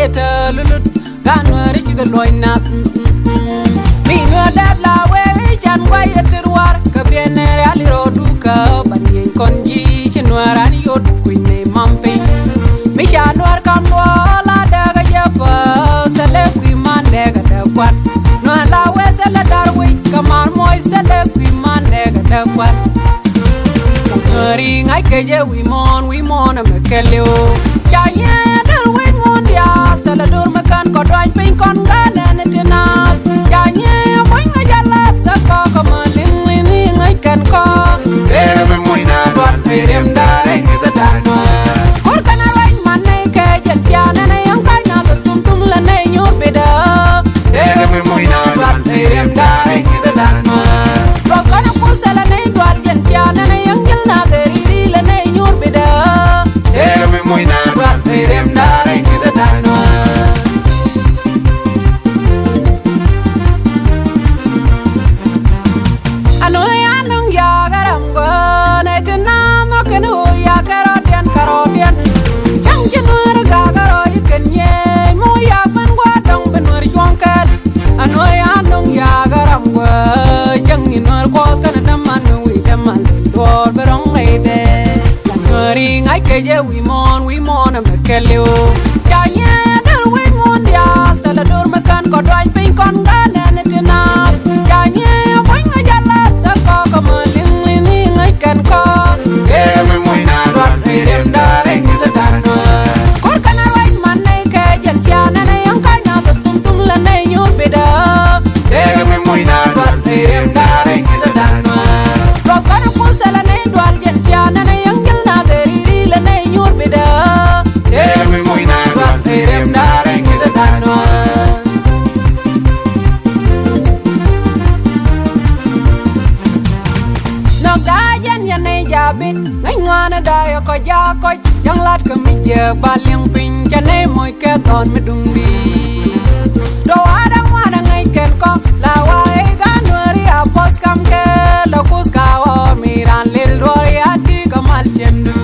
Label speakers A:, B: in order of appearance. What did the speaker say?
A: yeta lulut ganwari chiga loina mi no dat la we chan wa yeterwar ka bienere ali roduka banyen konji chinwaran yot kunne mampe mi chanwar kam wala daga japa sele kwi mande ga dakwan no la we sele darwi kamar moy sele kwi mande ga dakwan ring I keje we mon a mekelio chanye der we mon dia tala dur mekan ko doin pin kon gana netina chanye moy nga jala ta ko malin ni ngai kan ko der me moy na dwan perem dare ngita danwa kor kana rain manne ke jen piana na yang kai na tum la ne nyor beda der me moy na dwan perem dare ngita danwa ro kana pusala ne dwal jen piana na yang na la ne nyor beda der me moy na dwan perem dare ngita danwa ano ya nong ya garam go ne tna mo kenu ya karotian chang jinur ga garo yiken ye mo ya fan gwa dong benur chonkat ano ya nong ya garam go chang jinur ko kan daman wi daman dor berong leide ring I keje we mon a mekelio chanye der we mon dia tala dor mekan ko doin pin kon gana netina chanye moy nga jala ta ko malin ni ngai kan ko der me moy na dwan perem dare ngita danwa kor kana right man ne ke jen piana ne yang kai na tum la ne nyor beda der me moy na dwan perem dare ngita danwa ro kana pusala ne dwal jen piana ne yang jel na deri la ne nyor beda der me moy na dwan perem dare ngita danwa Jabin ngai ngana da yo ko ja ko jang lat ko mi je balyang pin chane moy ke ton medung di do ada wana ngai ken ko la wa e ganwari apos kam ke lokus ka wa miran lil dori ati kamal chendu